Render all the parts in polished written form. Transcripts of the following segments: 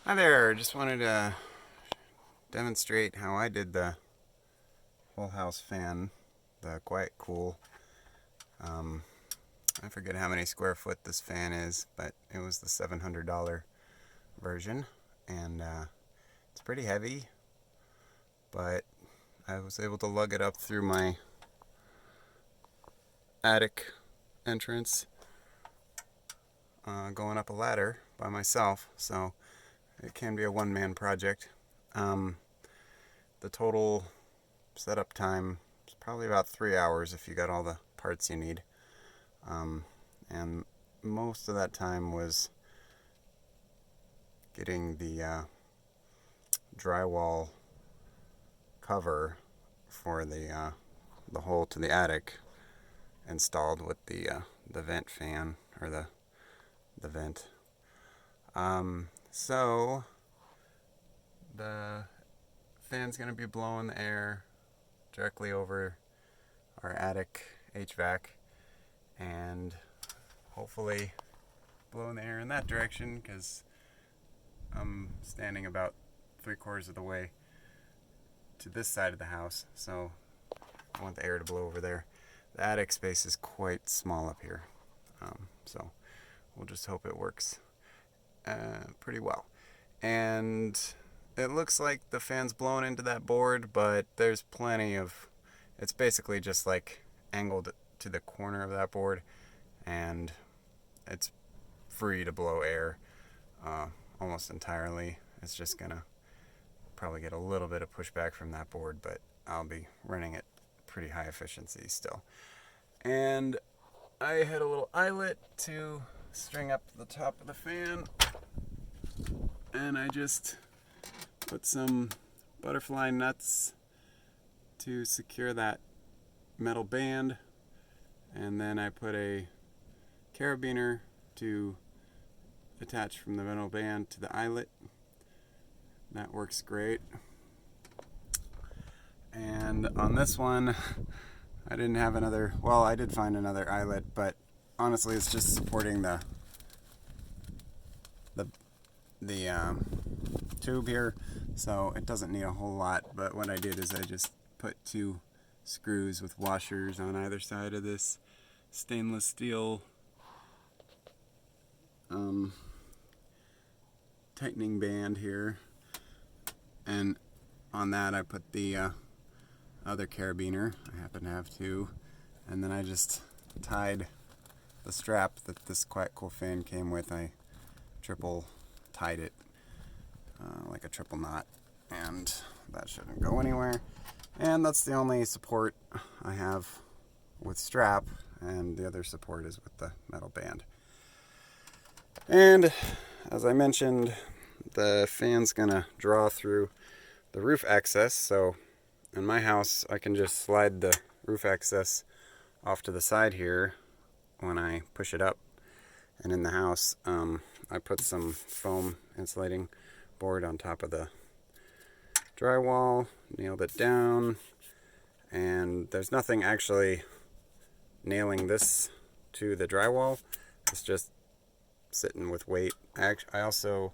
Hi there, just wanted to demonstrate how I did the whole house fan, the QuietCool. Um, I forget how many square foot this fan is, but it was the $700 version, and it's pretty heavy, but I was able to lug it up through my attic entrance, going up a ladder by myself, so it can be a one-man project. Um, the total setup time is probably about 3 hours if you got all the parts you need. And most of that time was getting the drywall cover for the hole to the attic installed with the vent fan, or the vent. So the fan's gonna be blowing the air directly over our attic HVAC, and hopefully blowing the air in that direction, because I'm standing about 3/4 of the way to this side of the house, so I want the air to blow over there. The attic space is quite small up here, so we'll just hope it works pretty well. And it looks like the fan's blown into that board, but there's plenty of, it's basically just like angled to the corner of that board, and it's free to blow air almost entirely. It's just gonna probably get a little bit of pushback from that board, but I'll be running at pretty high efficiency still. And I had a little eyelet to string up the top of the fan, and I just put some butterfly nuts to secure that metal band, and then I put a carabiner to attach from the metal band to the eyelet. That works great. And on this one, I didn't have another, well, I did find another eyelet, but honestly it's just supporting the tube here, so it doesn't need a whole lot. But what I did is I just put 2 screws with washers on either side of this stainless steel tightening band here, and on that I put the other carabiner. I happen to have 2, and then I just tied the strap that this QuietCool fan came with. I triple tied it like a triple knot, and that shouldn't go anywhere. And that's the only support I have with strap, and the other support is with the metal band. And as I mentioned, the fan's gonna draw through the roof access, so in my house I can just slide the roof access off to the side here when I push it up. And in the house, I put some foam insulating board on top of the drywall, nailed it down, and there's nothing actually nailing this to the drywall. It's just sitting with weight. I also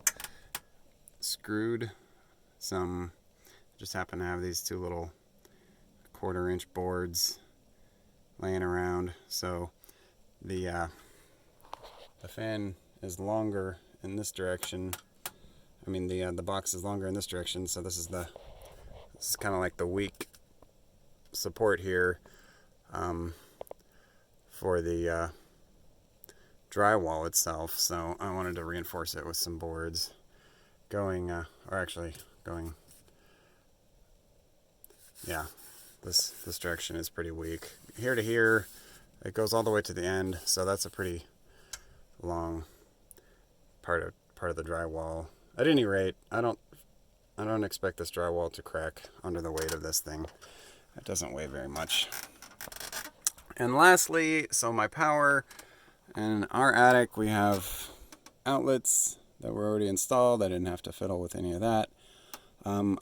screwed some, just happen to have these 2 little 1/4-inch boards laying around, so the fan is longer in this direction. I mean, the box is longer in this direction, so this is kind of like the weak support here for the drywall itself. So I wanted to reinforce it with some boards going, yeah, this direction is pretty weak. Here to here, it goes all the way to the end, so that's a pretty long part of the drywall. At any rate, I don't expect this drywall to crack under the weight of this thing. It doesn't weigh very much. And lastly, so my power. In our attic, we have outlets that were already installed. I didn't have to fiddle with any of that. I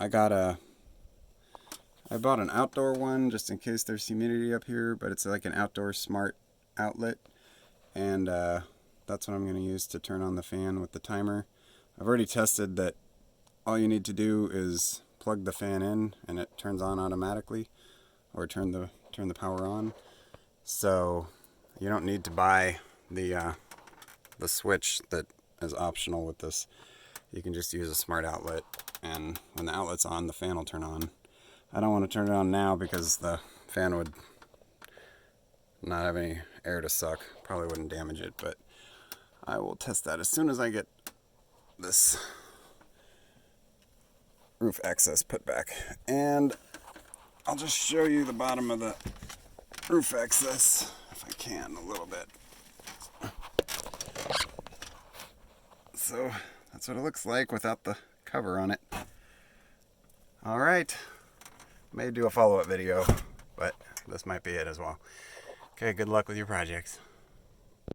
bought an outdoor one just in case there's humidity up here, but it's like an outdoor smart outlet, and that's what I'm going to use to turn on the fan with the timer. I've already tested that all you need to do is plug the fan in and it turns on automatically, or turn the power on. So you don't need to buy the switch that is optional with this. You can just use a smart outlet, and when the outlet's on, the fan will turn on. I don't want to turn it on now because the fan would not have any air to suck. Probably wouldn't damage it, but I will test that as soon as I get this roof access put back. And I'll just show you the bottom of the roof access if I can a little bit. So that's what it looks like without the cover on it. Alright, may do a follow-up video, but this might be it as well. Okay, good luck with your projects.